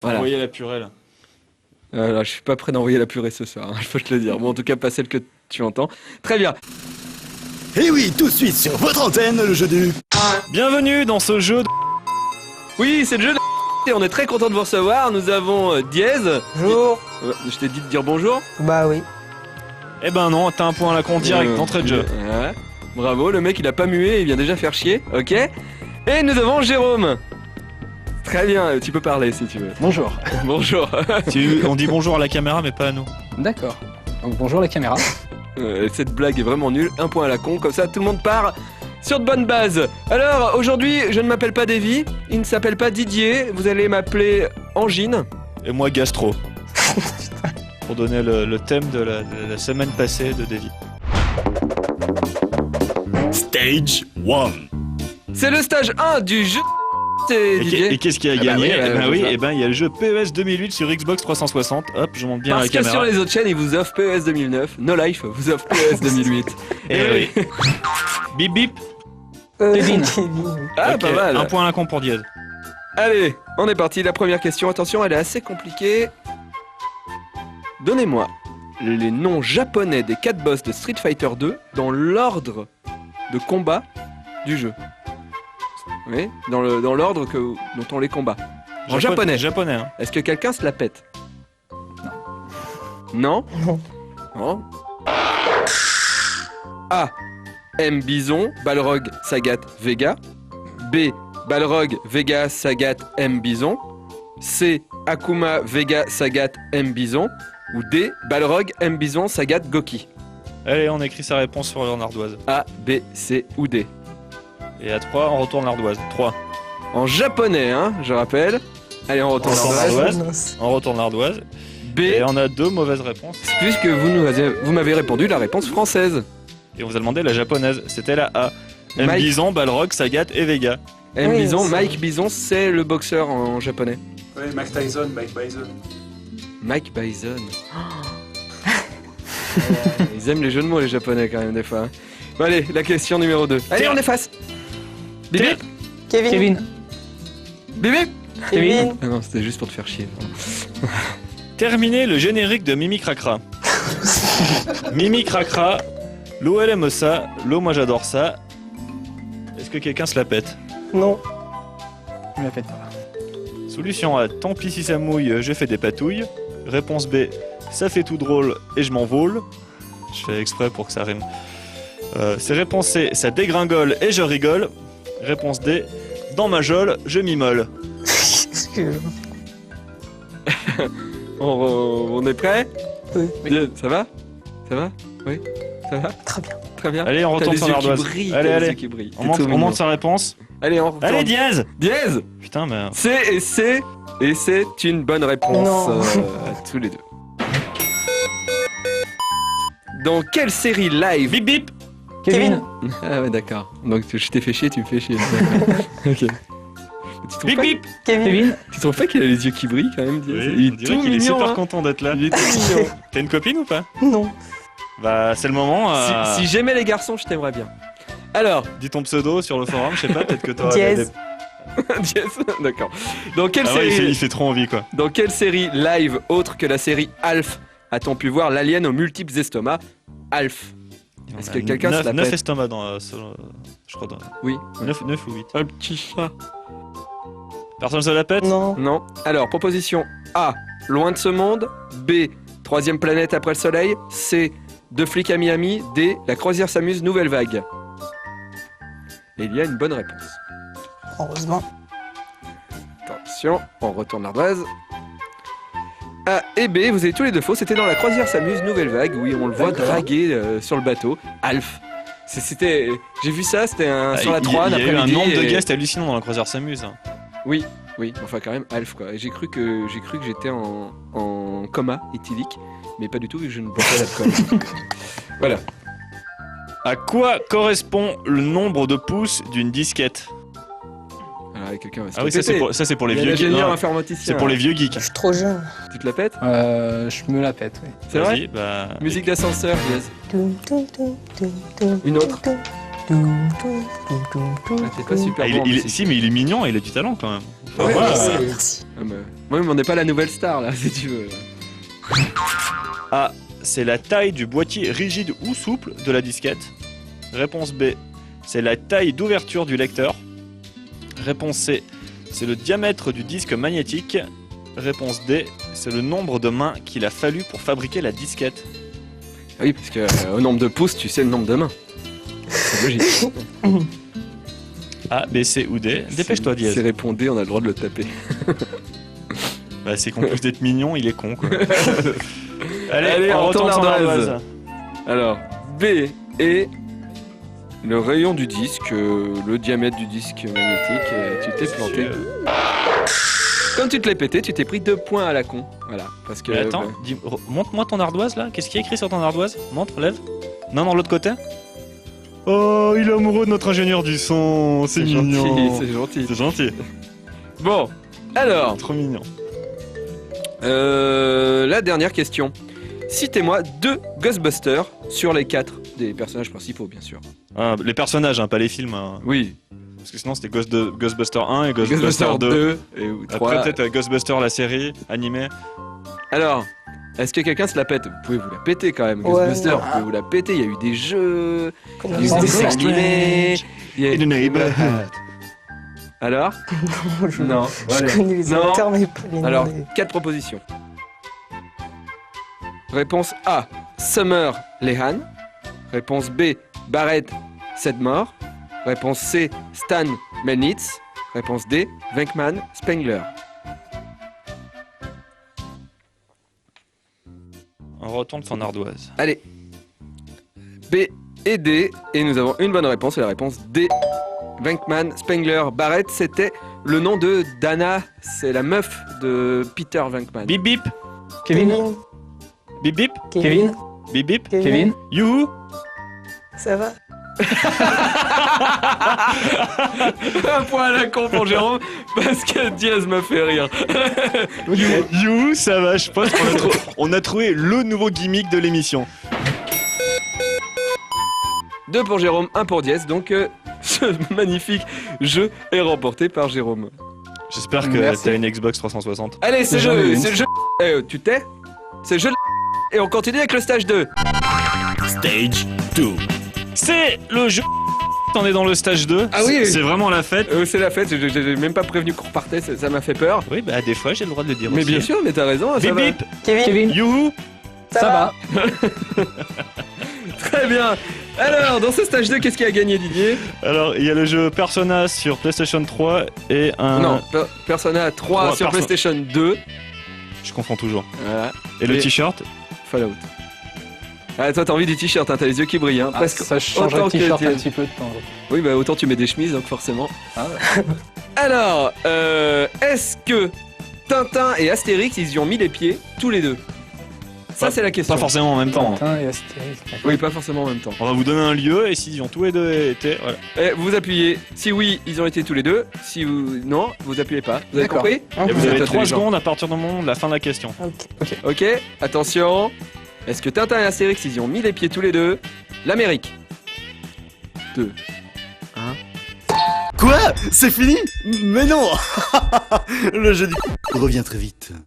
Voilà. Envoyez la purée là. Là, je suis pas prêt d'envoyer la purée ce soir, hein, je peux te le dire. Bon, en tout cas, pas celle que tu entends. Très bien. Et oui, tout de suite sur votre antenne, le jeu du... Bienvenue dans ce jeu de... Oui, c'est le jeu de... Et on est très content de vous recevoir. Nous avons Diez. Bonjour. Je t'ai dit de dire bonjour. Bah oui. Eh ben non, t'as un point à la con direct d'entrée de jeu. Ouais. Bravo, le mec il a pas mué, il vient déjà faire chier, ok. Et nous avons Jérôme. Très bien, tu peux parler si tu veux. Bonjour. Bonjour. On dit bonjour à la caméra mais pas à nous. D'accord. Donc bonjour la caméra. Cette blague est vraiment nulle, un point à la con, comme ça tout le monde part sur de bonnes bases. Alors aujourd'hui, je ne m'appelle pas Davy, il ne s'appelle pas Didier, vous allez m'appeler Angine. Et moi gastro. Pour donner le thème de la semaine passée de Davy. Stage 1. C'est le stage 1 du jeu. C'est Didier. Et qu'est-ce qui a Ah bah gagné? oui, Eh ben oui, ça. eh ben il y a le jeu PES 2008 sur Xbox 360. Hop, je monte bien Parce la que caméra. sur les autres chaînes, ils vous offrent PES 2009, No Life vous offre PES 2008. Eh oui. Bip bip. Kevin. Ah, Ok, pas mal. Un point à la con pour Diaz. Allez, on est parti. La première question, attention, elle est assez compliquée. Donnez-moi les noms japonais des 4 boss de Street Fighter 2 dans l'ordre de combat du jeu. Oui, dans l'ordre dont on les combat. En japonais. Japonais, hein. Est-ce que quelqu'un se la pète? Non. Non. Non. A. M. Bison, Balrog, Sagat, Vega. B. Balrog, Vega, Sagat, M. Bison. C. Akuma, Vega, Sagat, M. Bison. Ou D. Balrog, M. Bison, Sagat, Goki. Allez, on écrit sa réponse sur l'ardoise. A, B, C ou D. Et à 3, on retourne l'ardoise. 3. En japonais, hein, je rappelle. Allez, on retourne On retourne l'ardoise. l'ardoise. On retourne l'ardoise. B, Et on a 2 mauvaises réponses. puisque vous m'avez répondu la réponse française. Et on vous a demandé la japonaise. C'était la A. M. Mike. Bison, Balrog, Sagat et Vega. M. Oui, Bison, c'est- Mike Bison, c'est le boxeur en japonais. Ouais, Mike Tyson, Mike Bison. Mike Bison. Ils aiment les jeux de mots, les japonais, quand même, des fois. Bon, allez, la question numéro 2. Allez, Tiens. on efface. Bip bip. Kevin. Kevin. Bip bip. Kevin. Ah non, c'était juste pour te faire chier. Terminé le générique de Mimi Cracra. Mimi Cracra, l'eau elle aime ça, l'eau moi j'adore ça. Est-ce que quelqu'un se la pète? Non. Je me la pète pas. Solution A, tant pis si ça mouille, je fais des patouilles. Réponse B, ça fait tout drôle et je m'envole. Je fais exprès pour que ça rime. C'est réponse C, ça dégringole et je rigole. Réponse D, dans ma geôle, je m'immole. Excuse. On est prêt? Oui. Bien, ça va? Ça va? Oui? Ça va? Très bien. Très bien. Allez, on T'as retourne les sur yeux qui l'ardoise. brillent, Allez, t'as les allez. yeux qui brillent. On T'es monte, tout on mignon. monte sa réponse. Allez, on retourne. Allez, Diaz! Dièse. Putain, mais. Et c'est une bonne réponse Non. à tous les deux. Dans quelle série live? Bip bip! Kevin. Ah ouais, d'accord. Donc je t'ai fait chier, tu me fais chier. Ok. Tu trouves, Bip pas, bip! Kevin. Kevin. tu trouves pas qu'il a les yeux qui brillent quand même, Diaz? Oui, Il on est dirait tout qu'il est mignon, super hein. content d'être là. Il est tout mignon. T'as une copine ou pas? Non. Bah, c'est le moment. Si j'aimais les garçons, je t'aimerais bien. Alors, Dis ton pseudo sur le forum, je sais pas, peut-être que t'auras Diaz. Diaz, d'accord. Dans quelle Ah ouais, série il fait trop envie quoi. Dans quelle série live autre que la série Alf a-t-on pu voir l'alien aux multiples estomacs? Alf. Est-ce que quelqu'un se la 9 pète? estomacs dans. Je crois dans. Oui. 9 ou 8. Un petit chat. Personne se la pète? Non. Non. Alors, proposition A. Loin de ce monde. B. Troisième planète après le soleil. C. Deux flics à Miami. D. La croisière s'amuse, nouvelle vague. Et il y a une bonne réponse. Heureusement. Attention, on retourne l'ardoise. A et B, vous avez tous les deux faux. C'était dans la croisière s'amuse, nouvelle vague. Oui, on le voit draguer sur le bateau. Alf. C'était. J'ai vu ça, c'était sur la 3 Il y a eu un d'après-midi. nombre de et- guests hallucinants dans la croisière s'amuse. Oui, enfin quand même Alf quoi. Et j'ai cru que j'étais en coma éthylique, mais pas du tout vu que je ne bois pas d'alcool. Voilà. À quoi correspond le nombre de pouces d'une disquette? Alors quelqu'un va se Ah oui, répéter. ça c'est pour les Il y a vieux geeks. l'ingénieur Non, informaticien. c'est pour les vieux geeks. Je suis trop jeune. Tu te la pètes? Je me la pète, oui. C'est vrai? Vas-y, bah. Musique d'ascenseur, yes. Tum, tum, tum, tum, tum, Une autre. tum, T'es pas super Ah, bon en musique. si, mais il est mignon et il a du talent quand même. Ouais, Voilà. merci. Ah, bah, ouais, mais on n'est pas la nouvelle star là, si tu veux. A. C'est la taille du boîtier rigide ou souple de la disquette. Réponse B. C'est la taille d'ouverture du lecteur. Réponse C. C'est le diamètre du disque magnétique. Réponse D. C'est le nombre de mains qu'il a fallu pour fabriquer la disquette. Ah oui, parce que au nombre de pouces, tu sais le nombre de mains. C'est logique. A, B, C ou D. Dépêche-toi, Si Diaz. répondé, on a le droit de le taper. Bah, c'est qu'en plus d'être mignon, il est con quoi. Allez, on retourne tourne sur l'ardoise. l'ardoise. Alors, B est le rayon du disque, le diamètre du disque magnétique, et tu t'es planté. Comme tu te l'es pété, tu t'es pris 2 points à la con. Voilà, parce que... Mais attends, montre-moi ton ardoise là. Qu'est-ce qu'il y a écrit sur ton ardoise? Montre, lève. Non, non, l'autre côté. Oh, il est amoureux de notre ingénieur du son. C'est gentil, mignon. c'est gentil. C'est gentil. Bon, alors, Trop mignon. la dernière question. Citez-moi 2 Ghostbusters sur les 4 des personnages principaux, bien sûr. Ah, les personnages, hein, pas les films. Hein. Oui, Parce que sinon c'était Ghostbuster 1 et Ghostbuster 2. et 3. Après peut-être Ghostbuster la série animée. Alors, est-ce que quelqu'un se la pète? Vous pouvez vous la péter quand même, Ouais, Ghostbusters, non. vous pouvez vous la péter. Il y a eu des jeux, Comme il y a eu des dessins animés. il y a- neighborhood. Alors Non. Je connais les Non. acteurs, mais pas les noms Alors, des- 4 propositions. Réponse A, Summer Lehan. Réponse B, Barrett Sedmore. Réponse C, Stan Melnitz. Réponse D, Venkman Spengler. On retourne sur l'ardoise. Allez. B et D. Et nous avons une bonne réponse, c'est la réponse D. Venkman Spengler. Barrett, c'était le nom de Dana. C'est la meuf de Peter Venkman. Bip bip. Kevin. Bip bip. Kevin. Bip bip. Kevin. Youhou. Ça va? Un point à la con pour Jérôme parce que Diaz m'a fait rire. Youhou, ça va, je pense on a trouvé le nouveau gimmick de l'émission. 2 pour Jérôme, 1 pour Diaz. Donc ce magnifique jeu est remporté par Jérôme. J'espère que Merci. t'as une Xbox 360. Allez, c'est J'en ai le une. jeu. Tu t'es? C'est le jeu. Et on continue avec le stage 2. Stage 2. C'est le jeu. On est dans le stage 2. Ah oui. C'est vraiment la fête. C'est la fête, j'ai même pas prévenu qu'on repartait, ça m'a fait peur. Oui, bah des fois j'ai le droit de le dire Mais aussi. bien sûr, mais t'as raison, ça Bip va. bip. Kevin, Kevin. Youhou. ça, Ça va? va. Très bien. Alors, dans ce stage 2, qu'est-ce qui a gagné, Didier? Alors, il y a le jeu Persona sur PlayStation 3 et un... Non, Persona 3 Trois, sur Perso- PlayStation 2. Je confonds toujours. Voilà, Et le Et- t-shirt. Fallout. Ah, toi, t'as envie du t-shirt, hein, t'as les yeux qui brillent. Hein, Ah, presque ça changerait autant de t-shirt que un Diaz. petit peu de temps. Oui, bah autant tu mets des chemises, donc forcément. Ah ouais. Alors, est-ce que Tintin et Astérix, ils y ont mis les pieds tous les deux? Ça, Pas- c'est la question. Pas forcément en même temps. Tintin et Astérix. Oui, pas forcément en même temps. On va vous donner un lieu et s'ils ont tous les deux été, voilà. Vous appuyez. Si oui, ils ont été tous les deux. Si vous... non, vous appuyez pas. Vous avez D'accord. compris? Et vous Vous avez êtes 3 intelligent. secondes à partir du moment de la fin de la question. Ok. Ok, attention. Est-ce que Tintin et Astérix, ils y ont mis les pieds tous les deux? L'Amérique. 2. Quoi? C'est fini? Mais non. Le jeu du revient très vite.